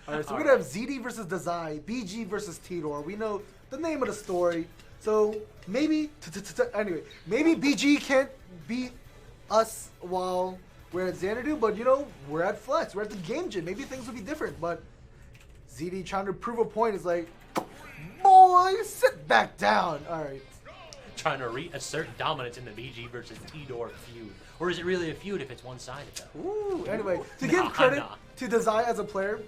Alright, so we're going to have ZD versus Dazai, BG versus Tidor. We know the name of the story. So maybe, anyway, maybe BG can't beat us while we're at Xanadu, but you know, we're at Flex, we're at the game gym. Maybe things will be different, but ZD trying to prove a point is like, boy, sit back down. Alright. Trying to reassert dominance in the BG versus Tidor feud. Or is it really a feud if it's one-sided though? Ooh, anyway, to give credit to Dazai as a player,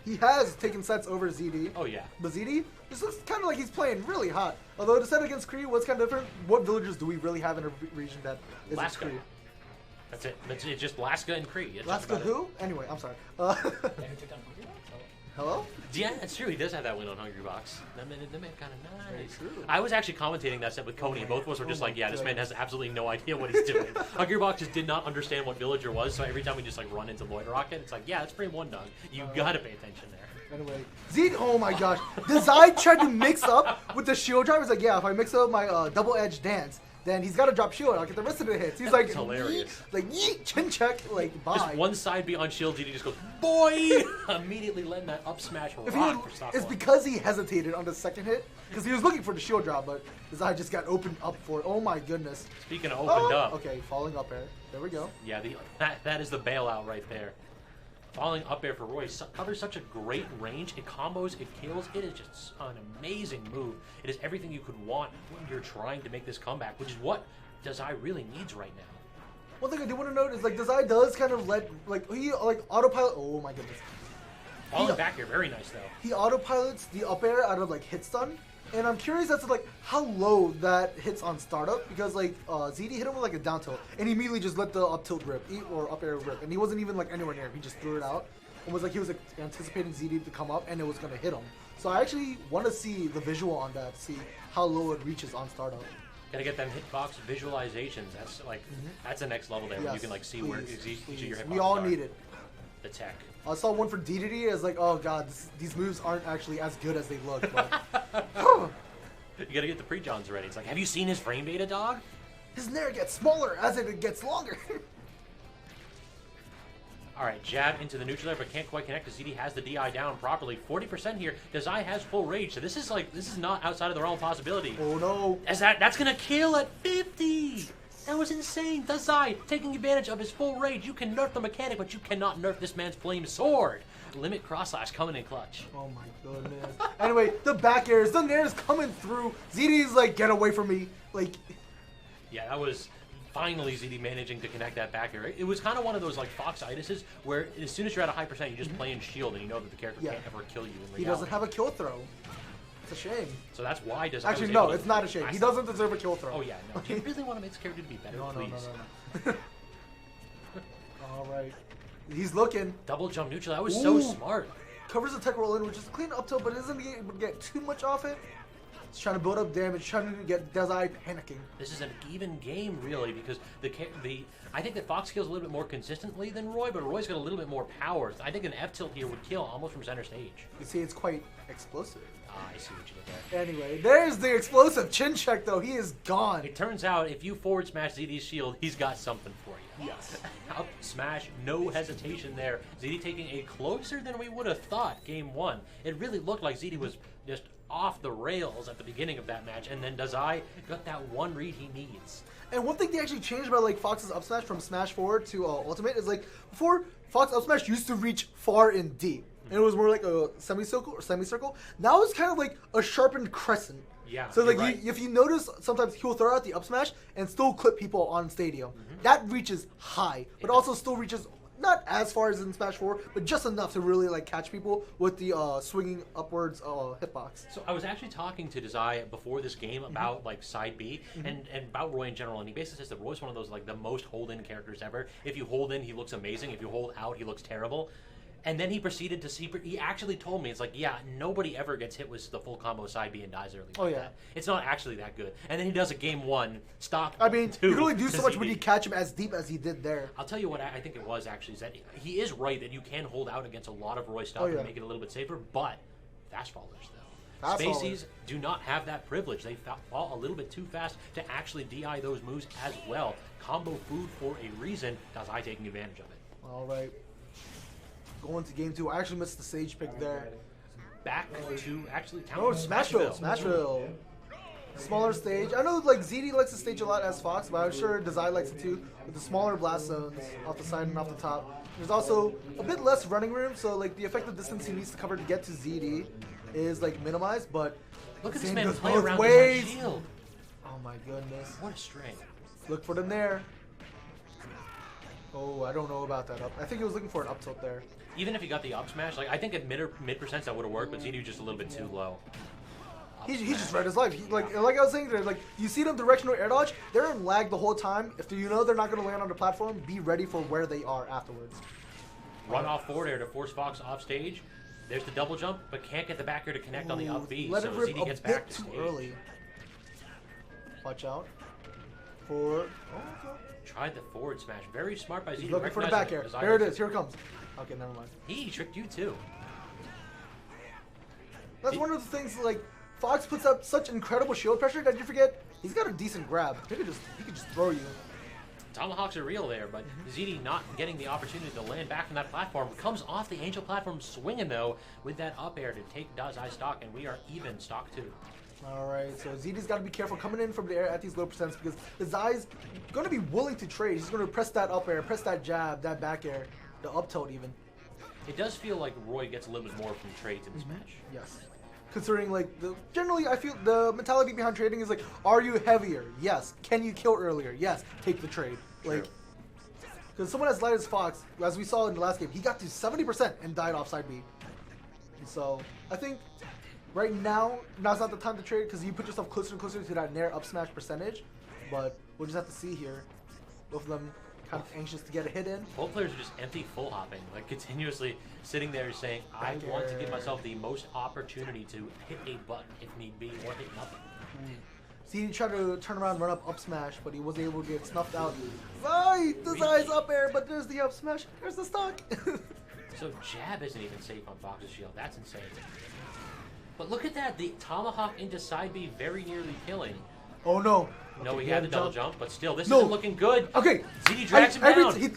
he has taken sets over ZD. Oh yeah. But ZD just looks kind of like he's playing really hot. Although the set against Kree was kind of different. What villagers do we really have in a region that is Kree? That's it. It's just Laska and Kree. Laska who? Anyway, I'm sorry. Hello? Yeah, it's true. He does have that win on Hungry Box. That made kind of nice. I was actually commentating that set with Coney, and both of us were just like, yeah, this man has absolutely no idea what he's doing. Hungry Box just did not understand what villager was, so every time we just like run into Lloyd Rocket, it's like, yeah, that's frame one, dog. You gotta pay attention there. Anyway, Zeke, oh my gosh. Dazai tried to mix up with the shield drive. He's like, yeah, if I mix up my double-edged dance, then he's got to drop shield. I'll get the rest of the hits. He's like, hilarious. Like, yeet, chin check, like, bye. Just one side B on shield, he just goes, boy! Immediately letting that up smash rock for stock. It's because he hesitated on the second hit, because he was looking for the shield drop, but his eye just got opened up for it. Oh my goodness. Speaking of opened up. Okay, falling up air. There we go. Yeah, that is the bailout right there. Falling up air for Roy covers such a great range. It combos, it kills. It is just an amazing move. It is everything you could want when you're trying to make this comeback, which is what Dazai really needs right now. One thing I do want to note is like Dazai does kind of let he autopilot. Oh my goodness. Falling back here, very nice though. He autopilots the up air out of like hit stun. And I'm curious as to like how low that hits on startup, because like ZD hit him with like a down tilt and he immediately just let the up tilt rip or up air rip, and he wasn't even like anywhere near him. He just threw it out and was like he was like, anticipating ZD to come up and it was gonna hit him. So I actually want to see the visual on that, see how low it reaches on startup. Gotta get them hitbox visualizations. That's like that's the next level there, where you can like see where each of your hitboxes we all need it. The tech. I saw one for DDD as like, oh god, these moves aren't actually as good as they look. But you gotta get the pre-Johns ready. It's like, have you seen his frame data, dog? His nair gets smaller as it gets longer. Alright, jab into the neutral there, but can't quite connect because ZD has the DI down properly. 40% here. Dazai has full rage, so this is not outside of the realm of possibility. Oh no. As that's gonna kill at 50! That was insane. Dazai taking advantage of his full rage. You can nerf the mechanic, but you cannot nerf this man's flame sword. Limit cross slash coming in clutch. Oh my goodness. Anyway, the back airs, the nair is coming through. ZD's like, get away from me. Like, yeah, that was finally ZD managing to connect that back air. It was kind of one of those like Fox-itises where as soon as you're at a high percent, you just play in shield and you know that the character can't ever kill you in reality. He doesn't have a kill throw. It's a shame. So that's why Dazai actually no, it's not a shame. He doesn't deserve a kill throw. Oh yeah, no. Do you really want to make this character to be better, please? No. All right. He's looking. Double jump neutral. That was so smart. Covers the tech roll in, which is clean up tilt, but isn't able to get too much off it. He's trying to build up damage, trying to get Dazai panicking. This is an even game, really, because I think that Fox kills a little bit more consistently than Roy, but Roy's got a little bit more power. I think an F tilt here would kill almost from center stage. You see, it's quite explosive. I see what you did there. Anyway, there's the explosive chin check, though. He is gone. It turns out if you forward smash ZD's shield, he's got something for you. Yes. Up smash, no hesitation there. ZD taking a closer than we would have thought game one. It really looked like ZD was just off the rails at the beginning of that match, and then Dazai got that one read he needs. And one thing they actually changed about like Fox's up smash from smash forward to ultimate is like before Fox up smash used to reach far and deep. And it was more like a semicircle. Now it's kind of like a sharpened crescent. Yeah. So like if you notice, sometimes he'll throw out the up smash and still clip people on stadium. That reaches high, but also still reaches not as far as in Smash 4, but just enough to really like catch people with the swinging upwards hitbox. So I was actually talking to Dazai before this game about like side B and about Roy in general, and he basically says that Roy's one of those like the most hold-in characters ever. If you hold in, he looks amazing. If you hold out, he looks terrible. And then he proceeded to see. He actually told me, it's like, yeah, nobody ever gets hit with the full combo side B and dies early. Oh, yeah. That. It's not actually that good. And then he does a game one, stock. I mean, you can only do so much when you catch him as deep as he did there. I'll tell you what I think it was, actually, is that he is right that you can hold out against a lot of Roy stuff and make it a little bit safer, but fast fallers, though. Spaceys do not have that privilege. They fall a little bit too fast to actually DI those moves as well. Combo food for a reason. Dazai taking advantage of it. All right. go into game 2. I actually missed the stage pick there. Back to actually Oh, Smashville. Smashville. Smaller stage. I know like ZD likes the stage a lot as Fox, but I'm sure Dazai likes it too, with the smaller blast zones off the side and off the top. There's also a bit less running room, so like the effective distance he needs to cover to get to ZD is like minimized, but look at this man play around ways. with that shield. Oh my goodness. What a string. Look for the nair. Oh, I don't know about that up. I think he was looking for an up tilt there. Even if he got the up smash, like I think at mid percents that would have worked, but ZD was just a little bit too low. He just read his life. Like I was saying, like you see them directional air dodge, they're in lag the whole time. If you know they're not going to land on the platform, be ready for where they are afterwards. Run off forward air to force Fox off stage. There's the double jump, but can't get the back air to connect on the up B, let so it rip ZD a gets bit back to too stage. early. Watch out for. Okay. Tried the forward smash. Very smart by ZD. He's looking for the back air. There it is. Here it comes. Okay, never mind. He tricked you too. That's one of the things like. Fox puts up such incredible shield pressure that you forget he's got a decent grab. He could just throw you. Tomahawks are real there, but ZD not getting the opportunity to land back on that platform. Comes off the Angel platform swinging though with that up air to take Dazai stock, and we are even stock 2. Alright, so ZD's got to be careful coming in from the air at these low percents because Dazai's going to be willing to trade. He's going to press that up air, press that jab, that back air, the up tilt even. It does feel like Roy gets a little bit more from trades in this match. Yes. Considering like generally I feel the mentality behind trading is like, are you heavier? Yes. Can you kill earlier? Yes. Take the trade. Like, because someone as light as Fox, as we saw in the last game, he got to 70% and died off side B. And so I think right now's not the time to trade because you put yourself closer and closer to that nair up smash percentage. But we'll just have to see here. Both of them kind of anxious to get a hit in. Both players are just empty full hopping, like continuously sitting there saying, I want to give myself the most opportunity to hit a button if need be, or hit nothing. See, he tried to turn around and run up smash, but he wasn't able to get snuffed out. Right, Dazai's up air, but there's the up smash. There's the stock. So jab isn't even safe on Fox's shield. That's insane. But look at that, the tomahawk into side B very nearly killing. Oh no. No, Okay, he had the double jump, but still, this No. isn't looking good. Okay. ZD drags him down.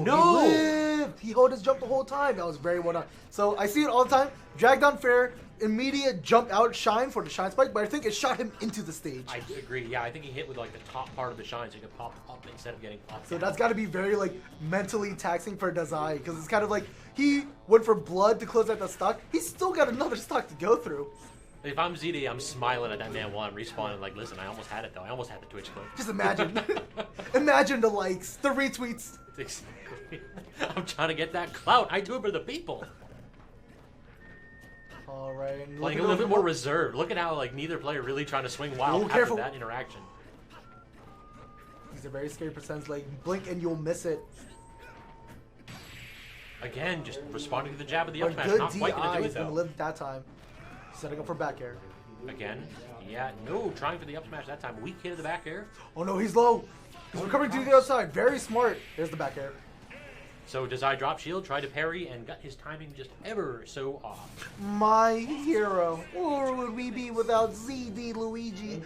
No. He lived. He held his jump the whole time. That was very well done. So I see it all the time. Drag down fair, immediate jump out shine for the shine spike, but I think it shot him into the stage. I agree. Yeah, I think he hit with like the top part of the shine, so he could pop up instead of getting popped. So that's got to be very like mentally taxing for Dazai because it's kind of like he went for blood to close out the stock. He's still got another stock to go through. If I'm ZD, I'm smiling at that man while I'm respawning. Like, listen, I almost had it though. I almost had the Twitch clip. Just imagine, imagine the likes, the retweets. I'm trying to get that clout. I do it for the people. All right, Playing a little bit more reserved. Look at how like neither player really trying to swing wild after careful. that interaction. These are very scary percents. Like blink and you'll miss it. Again, just responding to the jab of the up But smash. good Not quite gonna DI do is it gonna though. live that time. Setting up for back air. Again, yeah, no, trying for the up smash that time. Weak hit of the back air. Oh no, he's low. He's recovering to the other side. Very smart. There's the back air. So Dazai drop shield, tried to parry, and got his timing just ever so off. My hero. Where would we be without ZD Luigi?